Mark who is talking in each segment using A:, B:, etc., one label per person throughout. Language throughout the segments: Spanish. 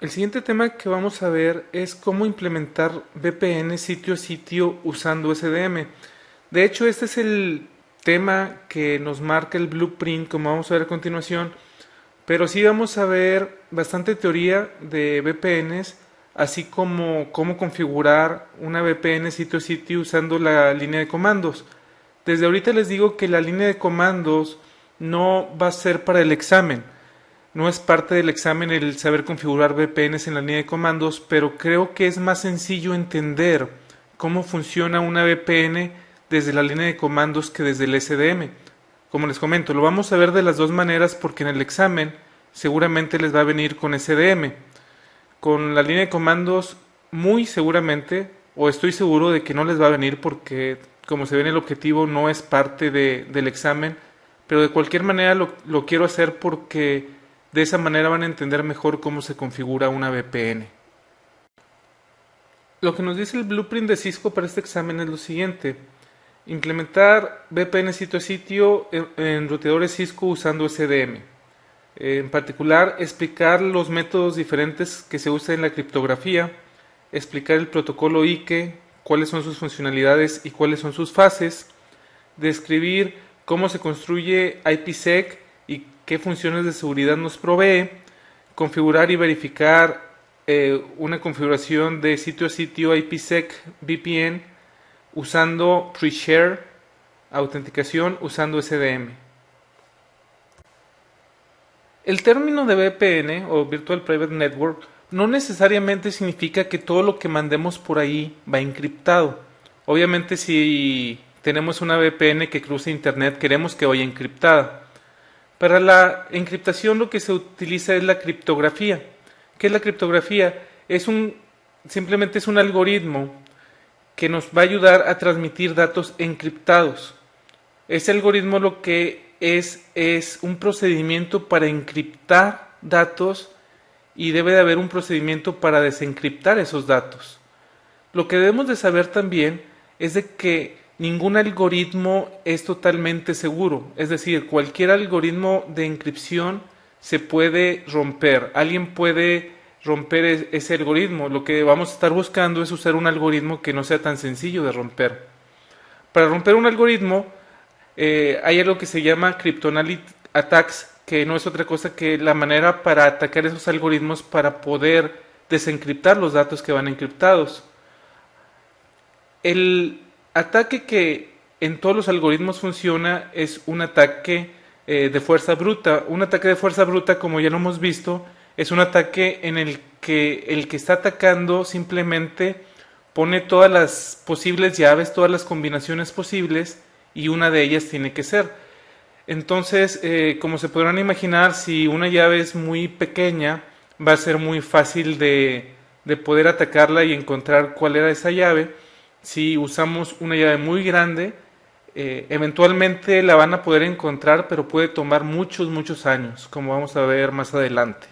A: El siguiente tema que vamos a ver es cómo implementar VPN sitio a sitio usando SDM. De hecho, este es el tema que nos marca el blueprint, como vamos a ver a continuación, pero sí vamos a ver bastante teoría de VPNs, así como cómo configurar una VPN sitio a sitio usando la línea de comandos. Desde ahorita les digo que la línea de comandos no va a ser para el examen. No es parte del examen el saber configurar VPNs en la línea de comandos, pero creo que es más sencillo entender cómo funciona una VPN desde la línea de comandos que desde el SDM. Como les comento, lo vamos a ver de las dos maneras porque en el examen seguramente les va a venir con SDM. Con la línea de comandos muy seguramente, o estoy seguro de que no les va a venir porque como se ve en el objetivo no es parte del examen, pero de cualquier manera lo quiero hacer porque de esa manera van a entender mejor cómo se configura una VPN. Lo que nos dice el blueprint de Cisco para este examen es lo siguiente: implementar VPN sitio a sitio en ruteadores Cisco usando SDM. En particular, explicar los métodos diferentes que se usan en la criptografía, explicar el protocolo IKE, cuáles son sus funcionalidades y cuáles son sus fases, describir cómo se construye IPsec y qué funciones de seguridad nos provee, configurar y verificar una configuración de sitio a sitio IPsec VPN usando pre-share, autenticación usando SDM. El término de VPN o Virtual Private Network no necesariamente significa que todo lo que mandemos por ahí va encriptado. Obviamente si tenemos una VPN que cruza internet queremos que vaya encriptada. Para la encriptación lo que se utiliza es la criptografía. ¿Qué es la criptografía? Simplemente es un algoritmo que nos va a ayudar a transmitir datos encriptados. Ese algoritmo lo que es un procedimiento para encriptar datos y debe de haber un procedimiento para desencriptar esos datos. Lo que debemos de saber también es de que ningún algoritmo es totalmente seguro, es decir, cualquier algoritmo de encripción se puede romper, alguien puede romper ese algoritmo. Lo que vamos a estar buscando es usar un algoritmo que no sea tan sencillo de romper. Para romper un algoritmo hay algo que se llama cryptanalytic attacks, que no es otra cosa que la manera para atacar esos algoritmos para poder desencriptar los datos que van encriptados. El ataque que en todos los algoritmos funciona es un ataque de fuerza bruta. Un ataque de fuerza bruta, como ya lo hemos visto, es un ataque en el que está atacando simplemente pone todas las posibles llaves, todas las combinaciones posibles, y una de ellas tiene que ser. Entonces, como se podrán imaginar, si una llave es muy pequeña, va a ser muy fácil de poder atacarla y encontrar cuál era esa llave. Si usamos una llave muy grande, eventualmente la van a poder encontrar, pero puede tomar muchos años, como vamos a ver más adelante.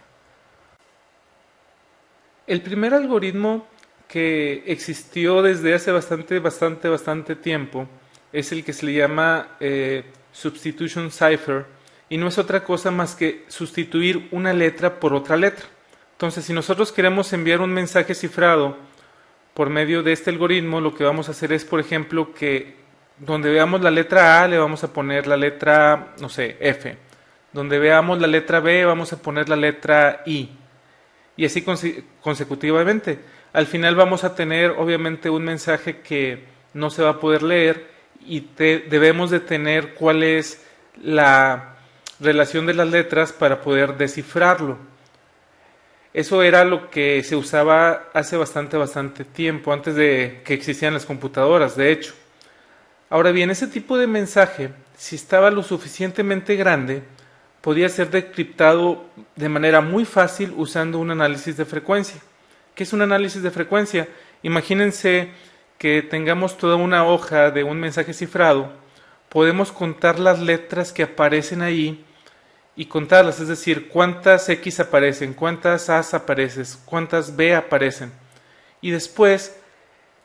A: El primer algoritmo que existió desde hace bastante tiempo es el que se le llama Substitution Cipher, y no es otra cosa más que sustituir una letra por otra letra. Entonces, si nosotros queremos enviar un mensaje cifrado por medio de este algoritmo, lo que vamos a hacer es, por ejemplo, que donde veamos la letra A le vamos a poner la letra, no sé, F. Donde veamos la letra B vamos a poner la letra I. Y así consecutivamente. Al final vamos a tener obviamente un mensaje que no se va a poder leer y debemos de tener cuál es la relación de las letras para poder descifrarlo. Eso era lo que se usaba hace bastante tiempo, antes de que existieran las computadoras, de hecho. Ahora bien, ese tipo de mensaje, si estaba lo suficientemente grande, podía ser decriptado de manera muy fácil usando un análisis de frecuencia. ¿Qué es un análisis de frecuencia? Imagínense que tengamos toda una hoja de un mensaje cifrado, podemos contar las letras que aparecen ahí y contarlas, es decir, cuántas X aparecen, cuántas A aparecen, cuántas B aparecen. Y después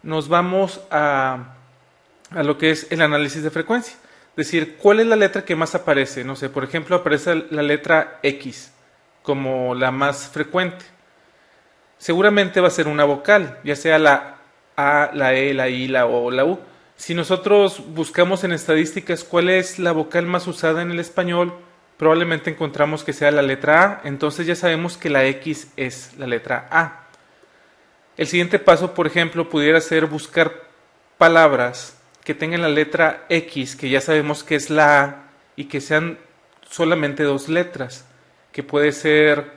A: nos vamos a lo que es el análisis de frecuencia. Es decir, ¿cuál es la letra que más aparece? No sé, por ejemplo, aparece la letra X como la más frecuente. seguramente va a ser una vocal, ya sea la A, la E, la I, la O o la U. Si nosotros buscamos en estadísticas cuál es la vocal más usada en el español, probablemente encontramos que sea la letra A, entonces ya sabemos que la X es la letra A. El siguiente paso, por ejemplo, pudiera ser buscar palabras que tengan la letra X, que ya sabemos que es la A, y que sean solamente dos letras, que puede ser,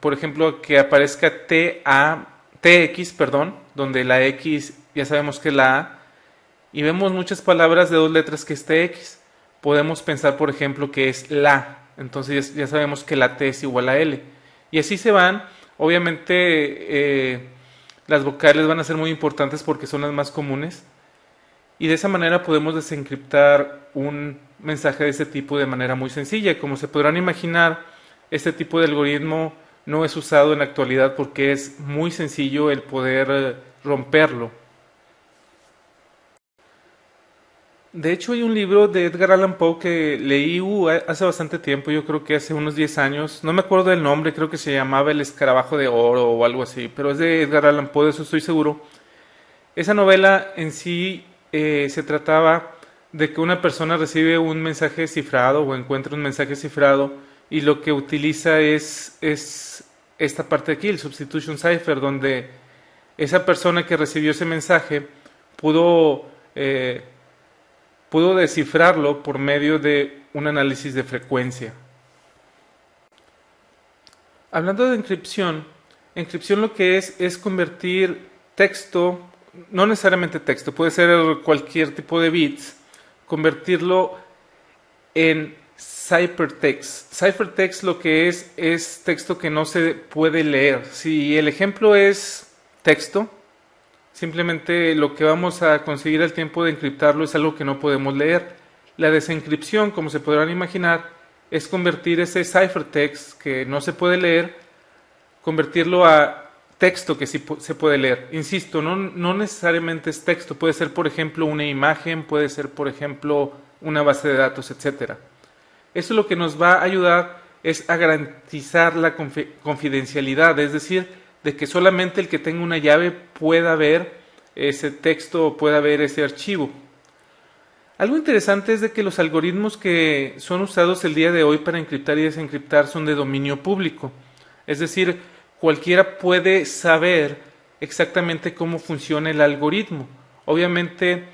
A: por ejemplo, que aparezca TX, perdón, donde la X ya sabemos que es la A, y vemos muchas palabras de dos letras que es TX. Podemos pensar, por ejemplo, que es la, entonces ya sabemos que la T es igual a L. Y así se van. Obviamente las vocales van a ser muy importantes porque son las más comunes. Y de esa manera podemos desencriptar un mensaje de ese tipo de manera muy sencilla. Como se podrán imaginar, este tipo de algoritmo no es usado en la actualidad porque es muy sencillo el poder romperlo. De hecho, hay un libro de Edgar Allan Poe que leí hace bastante tiempo, yo creo que hace unos 10 años. No me acuerdo del nombre, creo que se llamaba El Escarabajo de Oro o algo así, pero es de Edgar Allan Poe, de eso estoy seguro. Esa novela en sí se trataba de que una persona recibe un mensaje cifrado o encuentra un mensaje cifrado y lo que utiliza es esta parte de aquí, el substitution cipher, donde esa persona que recibió ese mensaje pudo, eh, pudo descifrarlo por medio de un análisis de frecuencia. Hablando de encripción lo que es convertir texto, no necesariamente texto, puede ser cualquier tipo de bits, convertirlo en ciphertext. Ciphertext lo que es texto que no se puede leer. Si el ejemplo es texto, simplemente lo que vamos a conseguir al tiempo de encriptarlo es algo que no podemos leer. La desencripción, como se podrán imaginar, es convertir ese ciphertext que no se puede leer, convertirlo a texto que sí se puede leer. Insisto, no necesariamente es texto, puede ser por ejemplo una imagen, puede ser por ejemplo una base de datos, etcétera. Eso lo que nos va a ayudar es a garantizar la confidencialidad, es decir, de que solamente el que tenga una llave pueda ver ese texto o pueda ver ese archivo. Algo interesante es de que los algoritmos que son usados el día de hoy para encriptar y desencriptar son de dominio público. Es decir, cualquiera puede saber exactamente cómo funciona el algoritmo. Obviamente,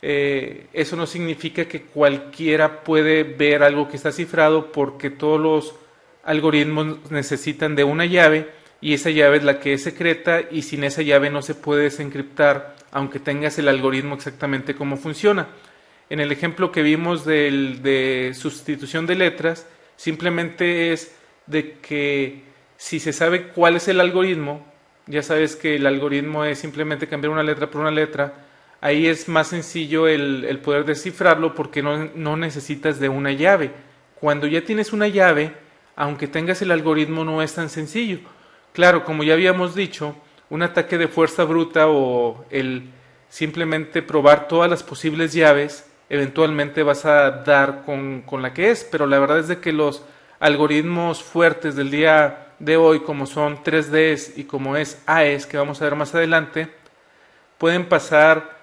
A: eso no significa que cualquiera puede ver algo que está cifrado porque todos los algoritmos necesitan de una llave y esa llave es la que es secreta y sin esa llave no se puede desencriptar aunque tengas el algoritmo exactamente cómo funciona. En el ejemplo que vimos de sustitución de letras, simplemente es de que si se sabe cuál es el algoritmo, ya sabes que el algoritmo es simplemente cambiar una letra por una letra, ahí es más sencillo el poder descifrarlo porque no necesitas de una llave. Cuando ya tienes una llave, aunque tengas el algoritmo, no es tan sencillo. Claro, como ya habíamos dicho, un ataque de fuerza bruta o el simplemente probar todas las posibles llaves, eventualmente vas a dar con la que es, pero la verdad es de que los algoritmos fuertes del día de hoy, como son 3Ds y como es AES, que vamos a ver más adelante, pueden pasar,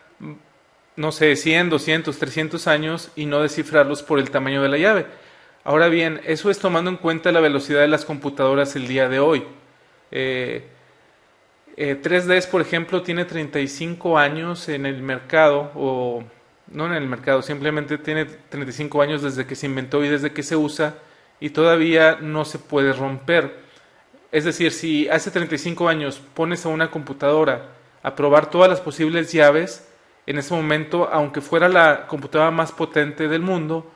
A: no sé, 100, 200, 300 años y no descifrarlos por el tamaño de la llave. Ahora bien, eso es tomando en cuenta la velocidad de las computadoras el día de hoy. 3Ds, por ejemplo, tiene 35 años en el mercado, o no en el mercado, simplemente tiene 35 años desde que se inventó y desde que se usa, y todavía no se puede romper. Es decir, si hace 35 años pones a una computadora a probar todas las posibles llaves, en ese momento, aunque fuera la computadora más potente del mundo,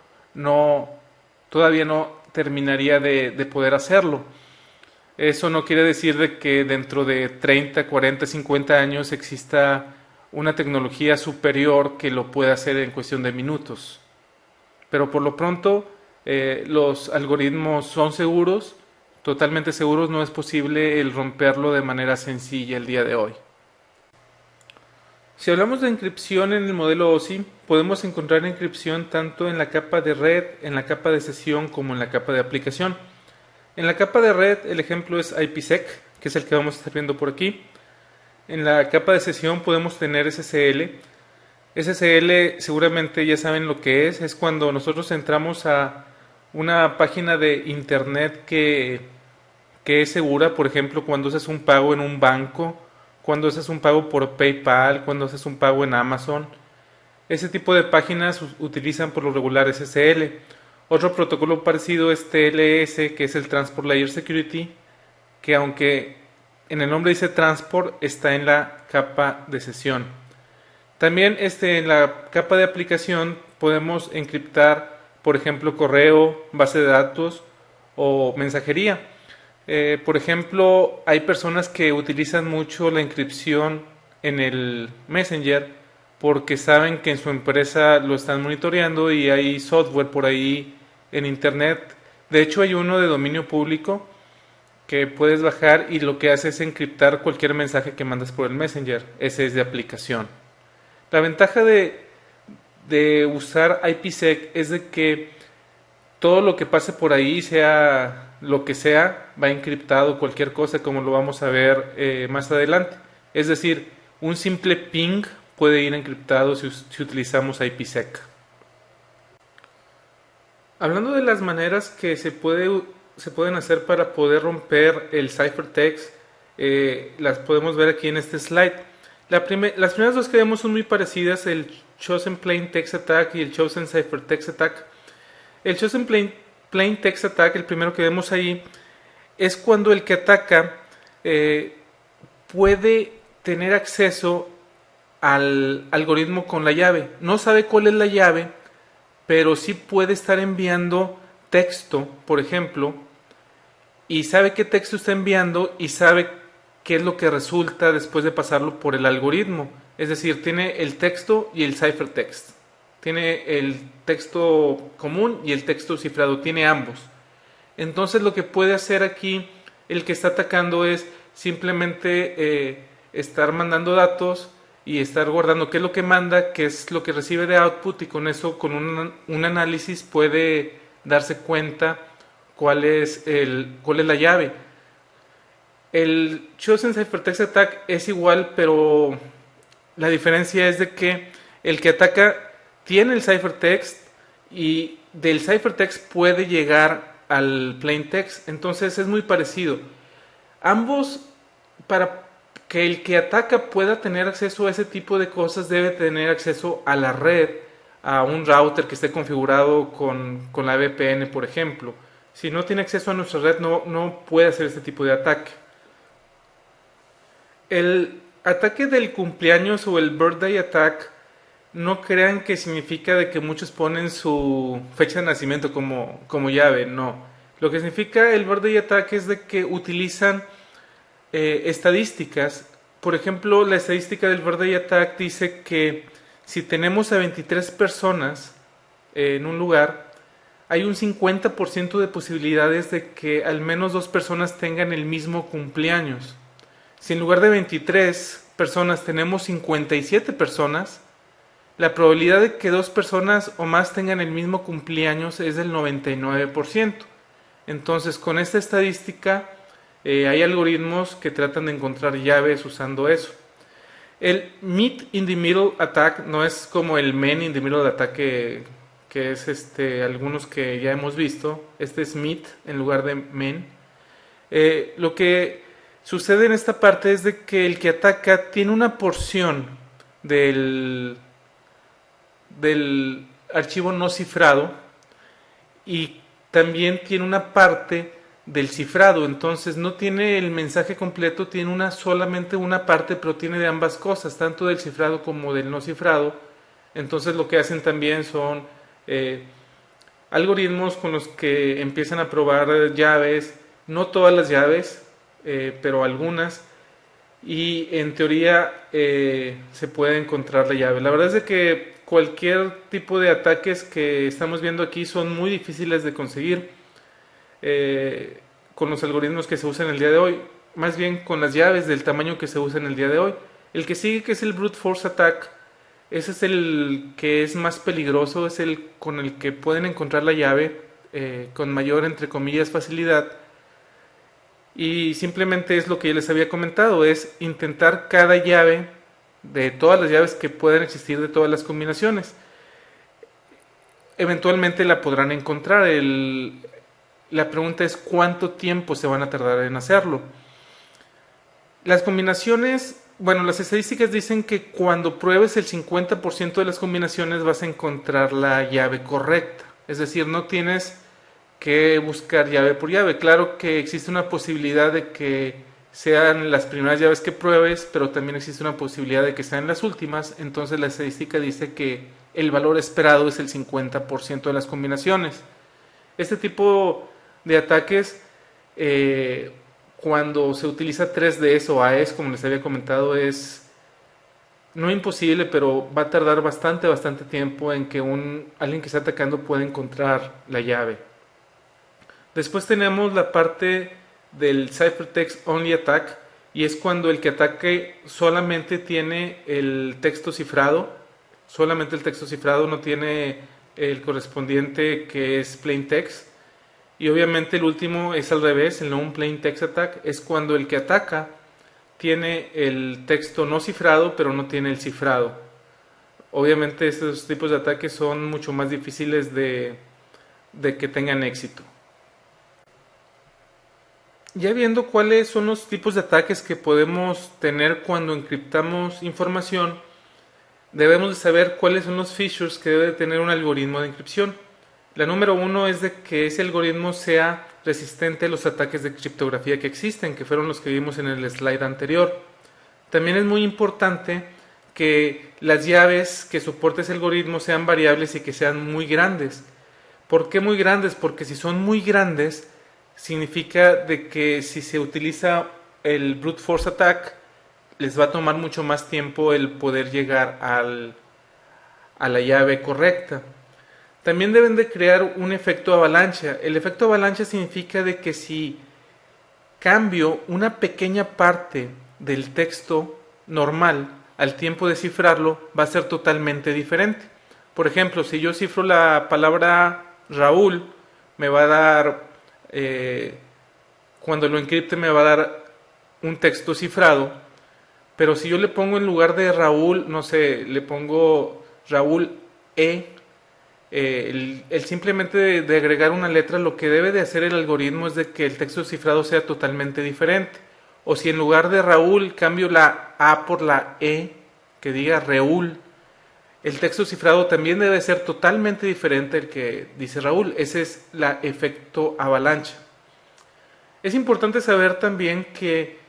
A: todavía no terminaría de poder hacerlo. Eso no quiere decir de que dentro de 30, 40, 50 años exista una tecnología superior que lo pueda hacer en cuestión de minutos. Pero por lo pronto los algoritmos son seguros, totalmente seguros, no es posible el romperlo de manera sencilla el día de hoy. Si hablamos de encripción en el modelo OSI, podemos encontrar encripción tanto en la capa de red, en la capa de sesión como en la capa de aplicación. En la capa de red el ejemplo es IPsec, que es el que vamos a estar viendo por aquí. En la capa de sesión podemos tener SSL. SSL seguramente ya saben lo que es cuando nosotros entramos a una página de internet que es segura, por ejemplo, cuando haces un pago en un banco, cuando haces un pago por PayPal, cuando haces un pago en Amazon. Ese tipo de páginas utilizan por lo regular SSL. Otro protocolo parecido es TLS, que es el Transport Layer Security, que aunque en el nombre dice Transport, está en la capa de sesión. También en la capa de aplicación podemos encriptar, por ejemplo, correo, base de datos o mensajería. Por ejemplo, hay personas que utilizan mucho la encripción en el Messenger porque saben que en su empresa lo están monitoreando y hay software por ahí en internet. De hecho, hay uno de dominio público que puedes bajar y lo que hace es encriptar cualquier mensaje que mandas por el Messenger. Ese es de aplicación. La ventaja de usar IPsec es de que todo lo que pase por ahí, sea lo que sea, va encriptado, cualquier cosa, como lo vamos a ver más adelante. Es decir, un simple ping puede ir encriptado si utilizamos IPsec. Hablando de las maneras que se pueden hacer para poder romper el ciphertext, las podemos ver aquí en este slide. Las primeras dos que vemos son muy parecidas, el Chosen Plain Text Attack y el Chosen Ciphertext Attack. El Chosen Plain Text Attack, el primero que vemos ahí, es cuando el que ataca puede tener acceso al algoritmo con la llave. No sabe cuál es la llave, pero sí puede estar enviando texto, por ejemplo, y sabe qué texto está enviando y sabe qué es lo que resulta después de pasarlo por el algoritmo. Es decir, tiene el texto y el ciphertext. Tiene el texto común y el texto cifrado. Tiene ambos. Entonces lo que puede hacer aquí el que está atacando es simplemente estar mandando datos y estar guardando qué es lo que manda, qué es lo que recibe de output, y con eso, con un análisis, puede darse cuenta cuál es la llave. El Chosen Ciphertext Attack es igual, pero la diferencia es de que el que ataca tiene el ciphertext y del ciphertext puede llegar al plaintext, entonces es muy parecido. Ambos, para que el que ataca pueda tener acceso a ese tipo de cosas, debe tener acceso a la red, a un router que esté configurado con la VPN, por ejemplo. Si no tiene acceso a nuestra red, no puede hacer este tipo de ataque. El ataque del cumpleaños o el birthday attack, no crean que significa de que muchos ponen su fecha de nacimiento como llave, no. Lo que significa el birthday attack es de que utilizan estadísticas. Por ejemplo, la estadística del birthday attack dice que si tenemos a 23 personas en un lugar, hay un 50% de posibilidades de que al menos 2 personas tengan el mismo cumpleaños. Si en lugar de 23 personas tenemos 57 personas, la probabilidad de que 2 personas o más tengan el mismo cumpleaños es del 99%. Entonces, con esta estadística, hay algoritmos que tratan de encontrar llaves usando eso. El Meet in the Middle Attack no es como el Men in the Middle Attack que es algunos que ya hemos visto. Este es Meet en lugar de Men. Lo que sucede en esta parte es de que el que ataca tiene una porción del archivo no cifrado y también tiene una parte del cifrado. Entonces no tiene el mensaje completo, tiene solamente una parte, pero tiene de ambas cosas, tanto del cifrado como del no cifrado. Entonces lo que hacen también son algoritmos con los que empiezan a probar llaves, no todas las llaves, pero algunas, y en teoría se puede encontrar la llave. La verdad es de que cualquier tipo de ataques que estamos viendo aquí son muy difíciles de conseguir con los algoritmos que se usan el día de hoy, más bien con las llaves del tamaño que se usa en el día de hoy. El que sigue, que es el Brute Force Attack, ese es el que es más peligroso, es el con el que pueden encontrar la llave con mayor, entre comillas, facilidad. y simplemente es lo que ya les había comentado, es intentar cada llave de todas las llaves que puedan existir de todas las combinaciones. Eventualmente la podrán encontrar. La pregunta es cuánto tiempo se van a tardar en hacerlo. Las combinaciones, bueno, las estadísticas dicen que cuando pruebes el 50% de las combinaciones vas a encontrar la llave correcta. Es decir, no tienes que buscar llave por llave. Claro que existe una posibilidad de que sean las primeras llaves que pruebes, pero también existe una posibilidad de que sean las últimas. Entonces la estadística dice que el valor esperado es el 50% de las combinaciones. Este tipo de ataques, cuando se utiliza 3Ds o AES, como les había comentado, es no imposible, pero va a tardar bastante tiempo en que alguien que está atacando pueda encontrar la llave. Después tenemos la parte del Ciphertext Only Attack, y es cuando el que ataque solamente tiene el texto cifrado, solamente el texto cifrado, no tiene el correspondiente que es Plain Text. Y obviamente el último es al revés, el Non Plain Text Attack, es cuando el que ataca tiene el texto no cifrado, pero no tiene el cifrado. Obviamente estos tipos de ataques son mucho más difíciles de que tengan éxito. Ya viendo cuáles son los tipos de ataques que podemos tener cuando encriptamos información, debemos de saber cuáles son los features que debe tener un algoritmo de encripción. La número 1 es de que ese algoritmo sea resistente a los ataques de criptografía que existen, que fueron los que vimos en el slide anterior. También es muy importante que las llaves que soporte ese algoritmo sean variables y que sean muy grandes. ¿Por qué muy grandes? Porque si son muy grandes, significa de que si se utiliza el brute force attack, les va a tomar mucho más tiempo el poder llegar a la llave correcta. También deben de crear un efecto avalancha. El efecto avalancha significa de que si cambio una pequeña parte del texto normal al tiempo de cifrarlo, va a ser totalmente diferente. Por ejemplo, si yo cifro la palabra Raúl, me va a dar, cuando lo encripte me va a dar un texto cifrado, pero si yo le pongo en lugar de Raúl, no sé, le pongo Raúl E, el simplemente de agregar una letra, lo que debe de hacer el algoritmo es de que el texto cifrado sea totalmente diferente. O si en lugar de Raúl cambio la A por la E, que diga Reúl, el texto cifrado también debe ser totalmente diferente al que dice Raúl. Ese es el efecto avalancha. Es importante saber también que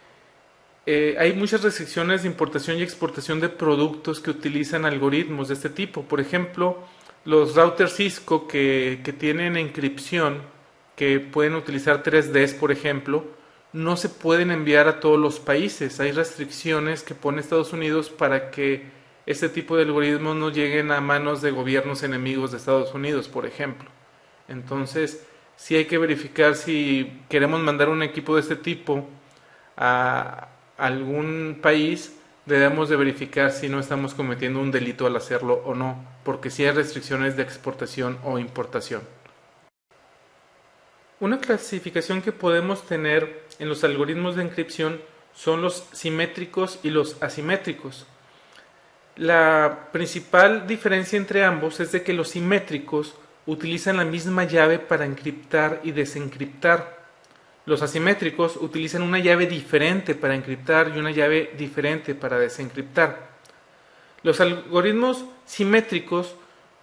A: hay muchas restricciones de importación y exportación de productos que utilizan algoritmos de este tipo. Por ejemplo, los routers Cisco que tienen encripción, que pueden utilizar 3Ds, por ejemplo, no se pueden enviar a todos los países. Hay restricciones que pone Estados Unidos para que este tipo de algoritmos no lleguen a manos de gobiernos enemigos de Estados Unidos, por ejemplo. Entonces, sí hay que verificar si queremos mandar un equipo de este tipo a algún país, debemos de verificar si no estamos cometiendo un delito al hacerlo o no, porque sí hay restricciones de exportación o importación. Una clasificación que podemos tener en los algoritmos de encripción son los simétricos y los asimétricos. La principal diferencia entre ambos es de que los simétricos utilizan la misma llave para encriptar y desencriptar. Los asimétricos utilizan una llave diferente para encriptar y una llave diferente para desencriptar. Los algoritmos simétricos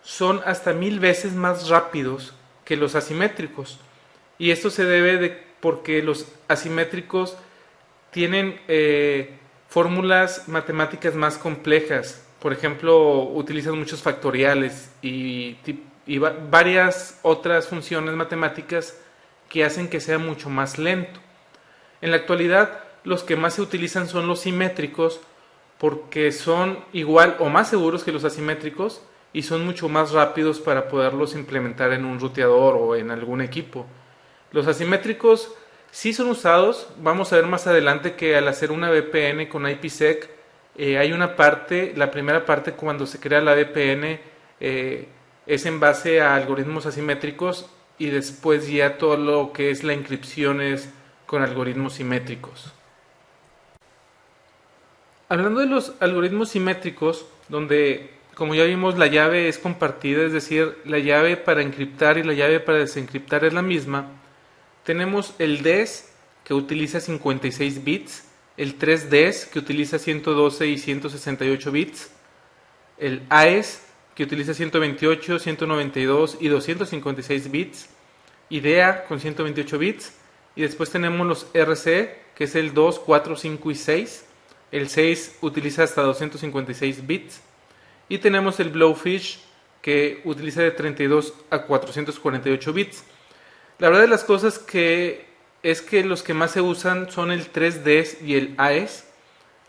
A: son hasta 1000 veces más rápidos que los asimétricos, y esto se debe porque los asimétricos tienen fórmulas matemáticas más complejas. Por ejemplo, utilizan muchos factoriales y varias otras funciones matemáticas que hacen que sea mucho más lento. En la actualidad, los que más se utilizan son los simétricos porque son igual o más seguros que los asimétricos y son mucho más rápidos para poderlos implementar en un ruteador o en algún equipo. Los asimétricos sí son usados. Vamos a ver más adelante que al hacer una VPN con IPsec hay una parte, la primera parte cuando se crea la VPN es en base a algoritmos asimétricos, y después ya todo lo que es la encripción es con algoritmos simétricos. Hablando de los algoritmos simétricos, donde, como ya vimos, la llave es compartida, es decir, la llave para encriptar y la llave para desencriptar es la misma, tenemos el DES, que utiliza 56 bits, el 3DES, que utiliza 112 y 168 bits, el AES, que utiliza 128, 192 y 256 bits, IDEA con 128 bits, y después tenemos los RC, que es el 2, 4, 5 y 6. El 6 utiliza hasta 256 bits. Y tenemos el Blowfish, que utiliza de 32 a 448 bits. La verdad de las cosas que es que los que más se usan son el 3DES y el AES.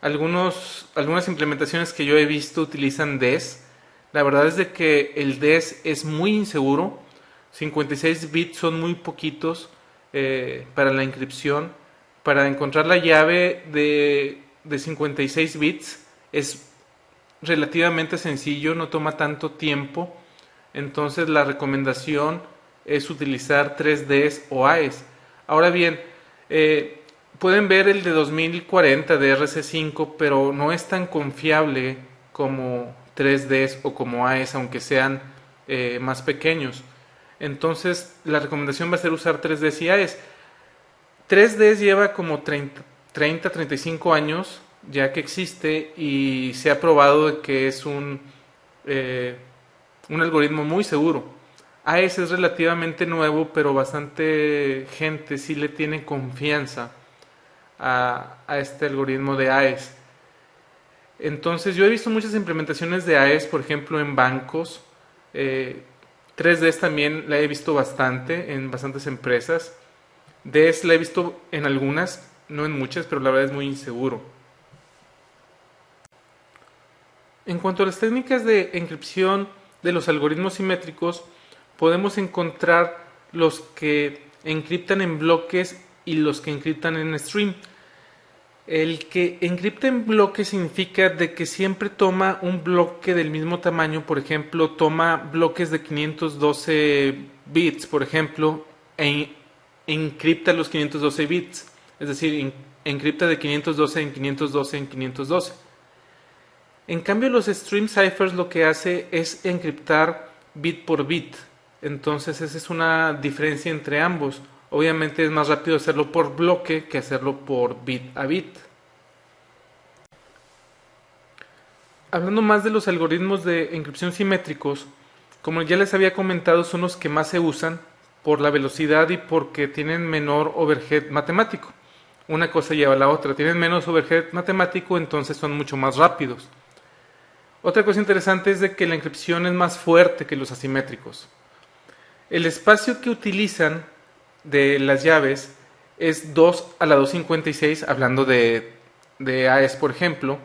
A: Algunas implementaciones que yo he visto utilizan DES. La verdad es de que el DES es muy inseguro. 56 bits son muy poquitos para la encripción. Para encontrar la llave de 56 bits es relativamente sencillo, no toma tanto tiempo. Entonces la recomendación es utilizar 3Ds o AES. Ahora bien, pueden ver el de 2040 de RC5, pero no es tan confiable como 3Ds o como AES, aunque sean más pequeños. Entonces la recomendación va a ser usar 3Ds y AES. 3Ds lleva como 30-35 años ya que existe y se ha probado de que es un algoritmo muy seguro. AES es relativamente nuevo, pero bastante gente sí le tiene confianza a este algoritmo de AES. Entonces yo he visto muchas implementaciones de AES, por ejemplo en bancos. 3Ds también la he visto bastante en bastantes empresas. DES la he visto en algunas, no en muchas, pero la verdad es muy inseguro. En cuanto a las técnicas de encripción de los algoritmos simétricos, podemos encontrar los que encriptan en bloques y los que encriptan en stream. El que encripta en bloques significa de que siempre toma un bloque del mismo tamaño, por ejemplo, toma bloques de 512 bits, por ejemplo, e encripta los 512 bits, es decir, encripta de 512 en 512 en 512. En cambio, los stream ciphers lo que hace es encriptar bit por bit. Entonces, esa es una diferencia entre ambos. Obviamente es más rápido hacerlo por bloque que hacerlo por bit a bit. Hablando más de los algoritmos de encripción simétricos, como ya les había comentado, son los que más se usan por la velocidad y porque tienen menor overhead matemático. Una cosa lleva a la otra. Tienen menos overhead matemático, entonces son mucho más rápidos. Otra cosa interesante es de que la encripción es más fuerte que los asimétricos. El espacio que utilizan de las llaves es 2 a la 256, hablando de AES, por ejemplo.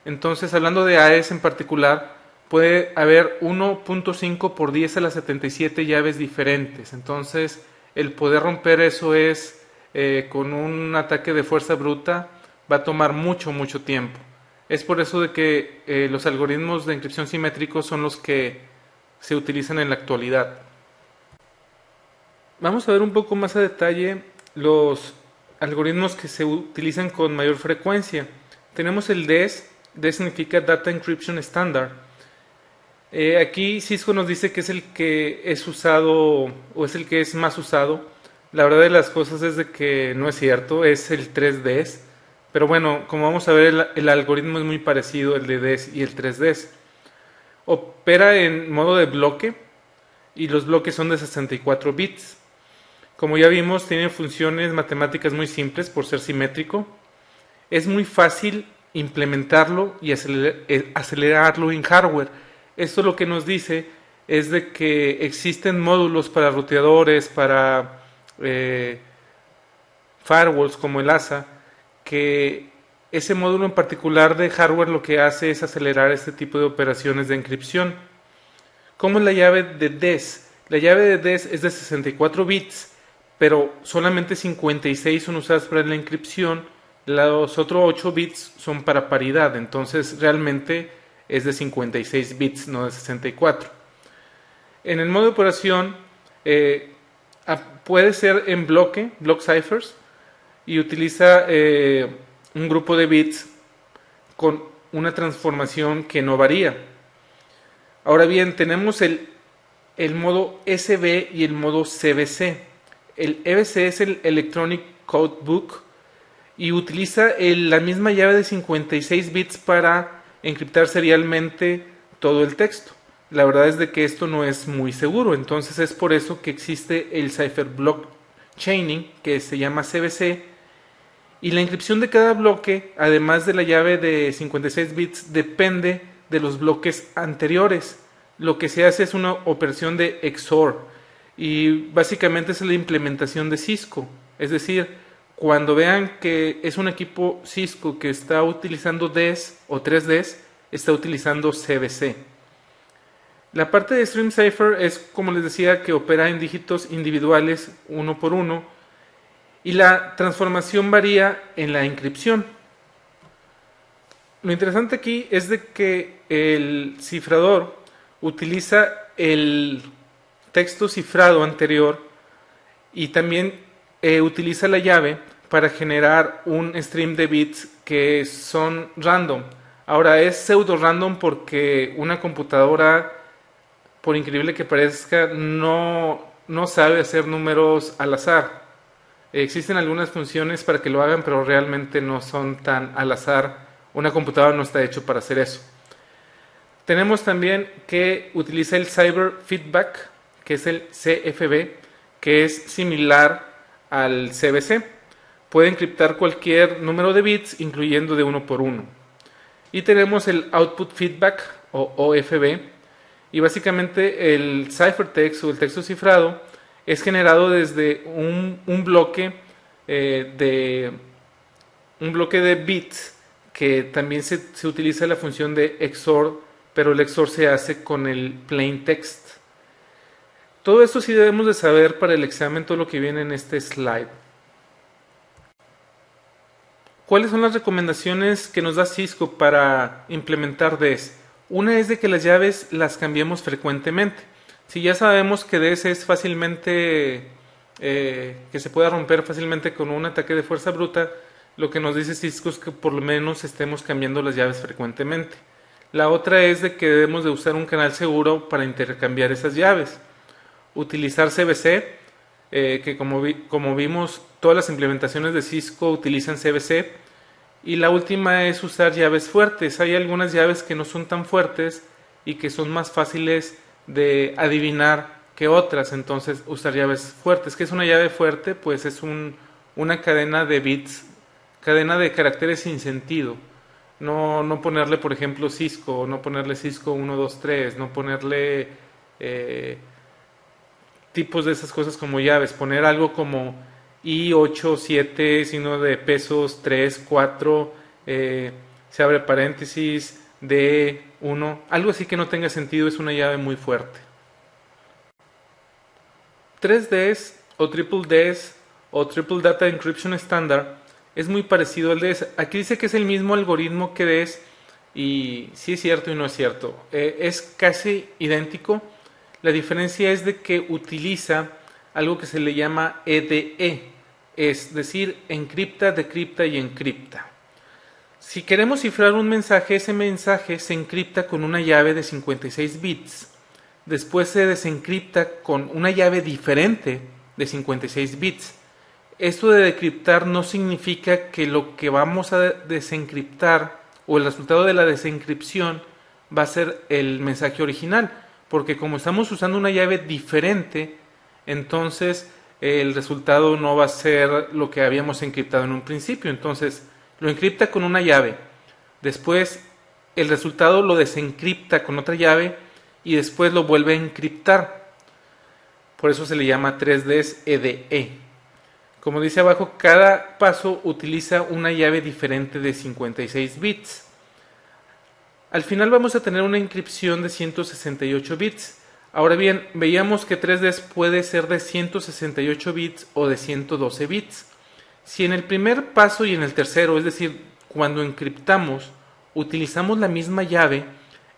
A: Entonces, hablando de AES en particular, puede haber 1.5 por 10 a la 77 llaves diferentes. Entonces, el poder romper eso es con un ataque de fuerza bruta, va a tomar mucho, mucho tiempo. Es por eso de que los algoritmos de encripción simétricos son los que se utilizan en la actualidad. Vamos a ver un poco más a detalle los algoritmos que se utilizan con mayor frecuencia. Tenemos el DES. DES significa Data Encryption Standard. Aquí Cisco nos dice que es el que es usado o es el que es más usado. La verdad de las cosas es de que no es cierto, es el 3DES. Pero bueno, como vamos a ver, el algoritmo es muy parecido, el de DES y el 3DES. Opera en modo de bloque y los bloques son de 64 bits. Como ya vimos, tiene funciones matemáticas muy simples por ser simétrico. Es muy fácil implementarlo y acelerarlo en hardware. Esto lo que nos dice es de que existen módulos para ruteadores, para firewalls como el ASA, que ese módulo en particular de hardware lo que hace es acelerar este tipo de operaciones de encripción. ¿Cómo es la llave de DES? La llave de DES es de 64 bits, pero solamente 56 son usadas para la encripción, los otros 8 bits son para paridad, entonces realmente es de 56 bits, no de 64. En el modo de operación puede ser en block ciphers, y utiliza un grupo de bits con una transformación que no varía. Ahora bien, tenemos el modo SB y el modo CBC. El EBC es el Electronic Code Book y utiliza la misma llave de 56 bits para encriptar serialmente todo el texto. La verdad es de que esto no es muy seguro, entonces es por eso que existe el Cipher Block Chaining, que se llama CBC, y la encripción de cada bloque, además de la llave de 56 bits, depende de los bloques anteriores. Lo que se hace es una operación de XOR, y básicamente es la implementación de Cisco. Es decir, cuando vean que es un equipo Cisco que está utilizando DES o 3Ds, está utilizando CBC. La parte de Stream Cipher es, como les decía, que opera en dígitos individuales uno por uno, y la transformación varía en la encripción. Lo interesante aquí es de que el cifrador utiliza el texto cifrado anterior y también utiliza la llave para generar un stream de bits que son random. Ahora es pseudo random porque una computadora, por increíble que parezca, no sabe hacer números al azar. Existen algunas funciones para que lo hagan, pero realmente no son tan al azar. Una computadora no está hecho para hacer eso. Tenemos también que utiliza el Cyber Feedback, que es el CFB, que es similar al CBC. Puede encriptar cualquier número de bits, incluyendo de uno por uno. Y tenemos el Output Feedback, o OFB, y básicamente el ciphertext o el texto cifrado es generado desde un bloque de bits, que también se utiliza la función de XOR, pero el XOR se hace con el plain text. Todo esto sí debemos de saber para el examen, todo lo que viene en este slide. ¿Cuáles son las recomendaciones que nos da Cisco para implementar DES? Una es de que las llaves las cambiemos frecuentemente. Si ya sabemos que DES es fácilmente, que se puede romper fácilmente con un ataque de fuerza bruta, lo que nos dice Cisco es que por lo menos estemos cambiando las llaves frecuentemente. La otra es de que debemos de usar un canal seguro para intercambiar esas llaves. Utilizar CBC, que como vimos, todas las implementaciones de Cisco utilizan CBC. Y la última es usar llaves fuertes. Hay algunas llaves que no son tan fuertes y que son más fáciles de adivinar que otras, entonces usar llaves fuertes. ¿Qué es una llave fuerte? Pues es una cadena de bits, cadena de caracteres sin sentido. No ponerle, por ejemplo, Cisco, no ponerle Cisco 1, 2, 3, no ponerle tipos de esas cosas como llaves, poner algo como I8, 7, signo de pesos, 3, 4, se abre paréntesis, D1, algo así que no tenga sentido, es una llave muy fuerte. 3Ds o Triple Ds o Triple Data Encryption Standard es muy parecido al DES. Aquí dice que es el mismo algoritmo que DES y sí es cierto y no es cierto. Es casi idéntico. La diferencia es de que utiliza algo que se le llama EDE, es decir, encripta, decripta y encripta. Si queremos cifrar un mensaje, ese mensaje se encripta con una llave de 56 bits. Después se desencripta con una llave diferente de 56 bits. Esto de decriptar no significa que lo que vamos a desencriptar o el resultado de la desencripción va a ser el mensaje original, porque como estamos usando una llave diferente, entonces el resultado no va a ser lo que habíamos encriptado en un principio. Entonces lo encripta con una llave, después el resultado lo desencripta con otra llave y después lo vuelve a encriptar. Por eso se le llama 3Ds EDE. Como dice abajo, cada paso utiliza una llave diferente de 56 bits. Al final vamos a tener una encripción de 168 bits. Ahora bien, veíamos que 3Ds puede ser de 168 bits o de 112 bits. Si en el primer paso y en el tercero, es decir, cuando encriptamos, utilizamos la misma llave,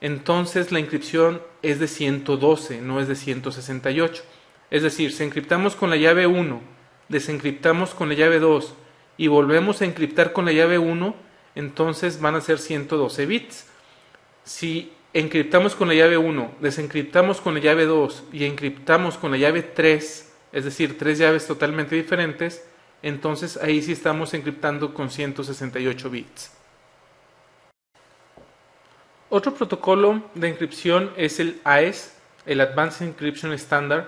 A: entonces la encripción es de 112, no es de 168. Es decir, si encriptamos con la llave 1, desencriptamos con la llave 2 y volvemos a encriptar con la llave 1, entonces van a ser 112 bits. Si encriptamos con la llave 1, desencriptamos con la llave 2 y encriptamos con la llave 3, es decir, tres llaves totalmente diferentes, entonces ahí sí estamos encriptando con 168 bits. Otro protocolo de encripción es el AES, el Advanced Encryption Standard.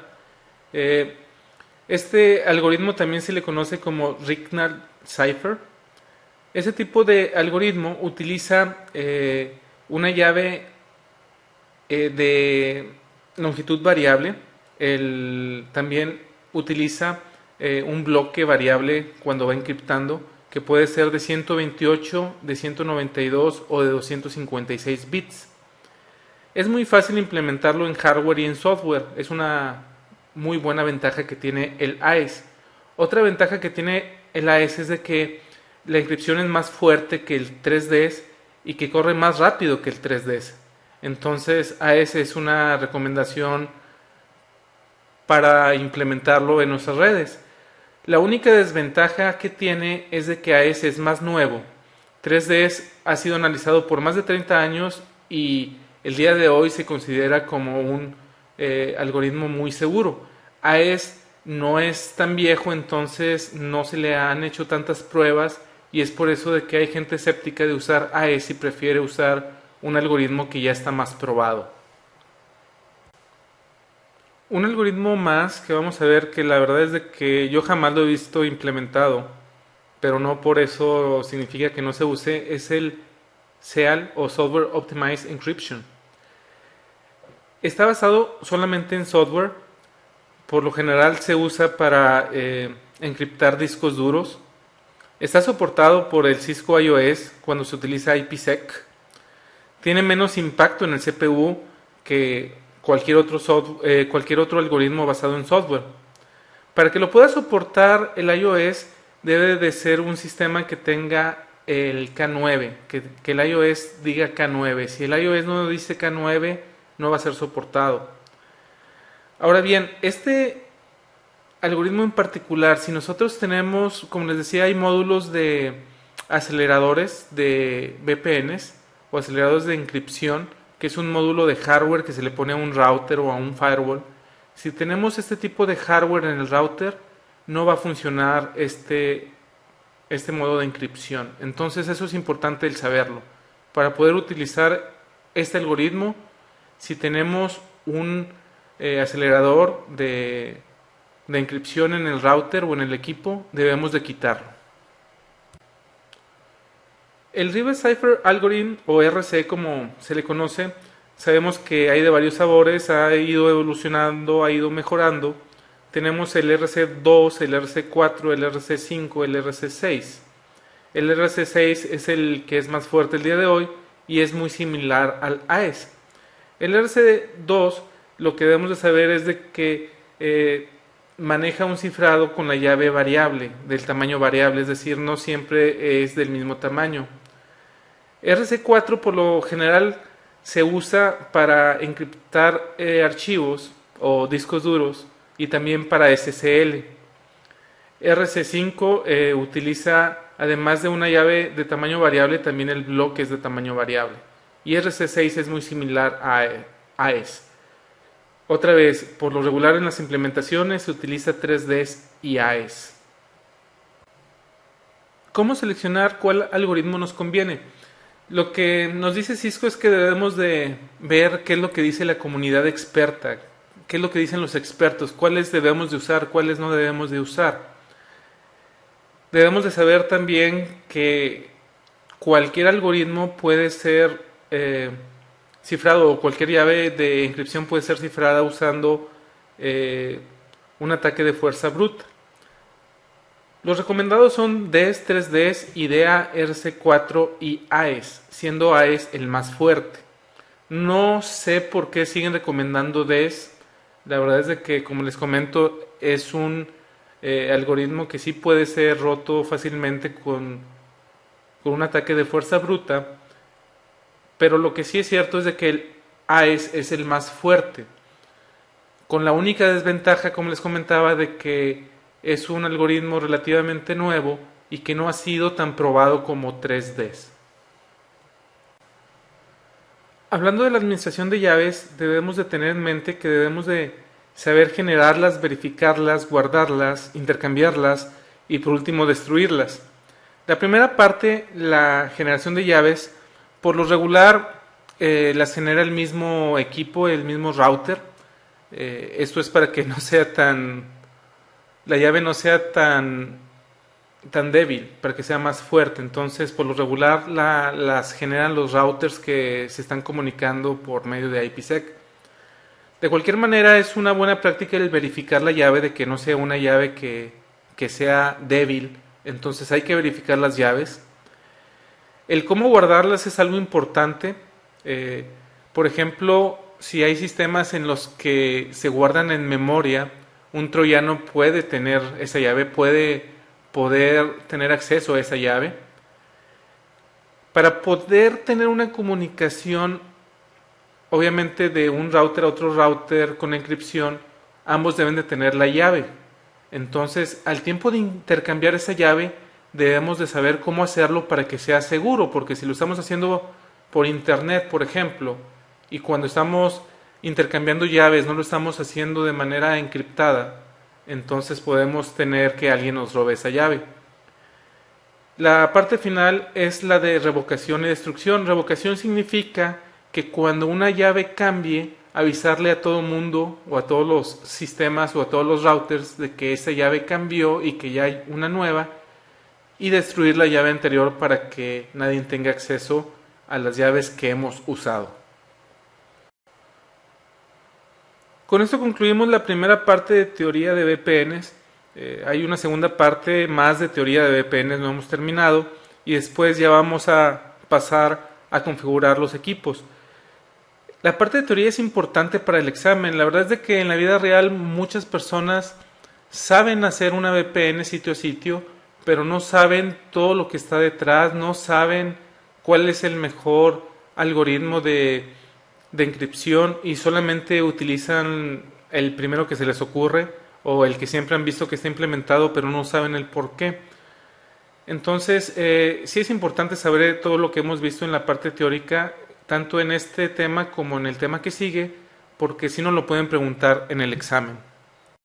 A: Este algoritmo también se le conoce como Rignall Cipher. Ese tipo de algoritmo utiliza una llave de longitud variable. También utiliza un bloque variable cuando va encriptando, que puede ser de 128, de 192 o de 256 bits. Es muy fácil implementarlo en hardware y en software. Es una muy buena ventaja que tiene el AES. Otra ventaja que tiene el AES es de que la encripción es más fuerte que el 3DS y que corre más rápido que el 3DS. Entonces AES es una recomendación para implementarlo en nuestras redes. La única desventaja que tiene es de que AES es más nuevo. 3DS ha sido analizado por más de 30 años y el día de hoy se considera como un algoritmo muy seguro. AES no es tan viejo, entonces no se le han hecho tantas pruebas y es por eso de que hay gente escéptica de usar AES y prefiere usar un algoritmo que ya está más probado. Un algoritmo más que vamos a ver, que la verdad es de que yo jamás lo he visto implementado, pero no por eso significa que no se use, es el SEAL o Software Optimized Encryption. Está basado solamente en software. Por lo general se usa para encriptar discos duros. Está soportado por el Cisco iOS cuando se utiliza IPsec. Tiene menos impacto en el CPU que cualquier otro algoritmo basado en software. Para que lo pueda soportar el iOS debe de ser un sistema que tenga el K9, que el iOS diga K9. Si el iOS no dice K9, no va a ser soportado. Ahora bien, este algoritmo en particular, si nosotros tenemos, como les decía, hay módulos de aceleradores de VPNs o aceleradores de encripción, que es un módulo de hardware que se le pone a un router o a un firewall. Si tenemos este tipo de hardware en el router, no va a funcionar este modo de encripción. Entonces eso es importante el saberlo. Para poder utilizar este algoritmo, si tenemos un acelerador de encripción en el router o en el equipo, debemos de quitarlo. El Reverse Cipher Algorithm, o RC como se le conoce, sabemos que hay de varios sabores, ha ido evolucionando, ha ido mejorando. Tenemos el RC2, el RC4, el RC5, el RC6. El RC6 es el que es más fuerte el día de hoy y es muy similar al AES. El RC2, lo que debemos de saber es de que maneja un cifrado con la llave variable, del tamaño variable, es decir, no siempre es del mismo tamaño. RC4 por lo general se usa para encriptar archivos o discos duros y también para SSL. RC5 utiliza, además de una llave de tamaño variable, también el bloque es de tamaño variable. Y RC6 es muy similar a AES. Otra vez, por lo regular en las implementaciones se utiliza 3DS y AES. ¿Cómo seleccionar cuál algoritmo nos conviene? Lo que nos dice Cisco es que debemos de ver qué es lo que dice la comunidad experta, qué es lo que dicen los expertos, cuáles debemos de usar, cuáles no debemos de usar. Debemos de saber también que cualquier algoritmo puede ser cifrado, o cualquier llave de encripción puede ser cifrada usando un ataque de fuerza bruta. Los recomendados son DES, 3DS, IDEA, RC4 y AES, siendo AES el más fuerte. No sé por qué siguen recomendando DES. La verdad es de que, como les comento, es un algoritmo que sí puede ser roto fácilmente con un ataque de fuerza bruta. Pero lo que sí es cierto es de que el AES es el más fuerte. Con la única desventaja, como les comentaba, de que es un algoritmo relativamente nuevo y que no ha sido tan probado como 3Ds. Hablando de la administración de llaves, debemos de tener en mente que debemos de saber generarlas, verificarlas, guardarlas, intercambiarlas y por último destruirlas. La primera parte, la generación de llaves, por lo regular las genera el mismo equipo, el mismo router. Esto es para que no sea la llave no sea tan débil, para que sea más fuerte. Entonces, por lo regular las generan los routers que se están comunicando por medio de IPsec. De cualquier manera, es una buena práctica el verificar la llave de que no sea una llave que sea débil. Entonces hay que verificar las llaves. El cómo guardarlas es algo importante. Por ejemplo, si hay sistemas en los que se guardan en memoria, un troyano puede tener esa llave, puede poder tener acceso a esa llave. Para poder tener una comunicación, obviamente de un router a otro router con encripción, ambos deben de tener la llave. Entonces, al tiempo de intercambiar esa llave, debemos de saber cómo hacerlo para que sea seguro, porque si lo estamos haciendo por internet, por ejemplo, y cuando estamos intercambiando llaves no lo estamos haciendo de manera encriptada, entonces podemos tener que alguien nos robe esa llave. La parte final es la de revocación y destrucción. Revocación significa que cuando una llave cambie, avisarle a todo el mundo o a todos los sistemas o a todos los routers de que esa llave cambió y que ya hay una nueva, y destruir la llave anterior para que nadie tenga acceso a las llaves que hemos usado. Con esto concluimos la primera parte de teoría de VPNs. Hay una segunda parte más de teoría de VPNs, no hemos terminado, y después ya vamos a pasar a configurar los equipos. La parte de teoría es importante para el examen. La verdad es de que en la vida real muchas personas saben hacer una VPN sitio a sitio, pero no saben todo lo que está detrás, no saben cuál es el mejor algoritmo de encripción y solamente utilizan el primero que se les ocurre o el que siempre han visto que está implementado, pero no saben el por qué. Entonces, sí es importante saber todo lo que hemos visto en la parte teórica, tanto en este tema como en el tema que sigue, porque si no lo pueden preguntar en el examen.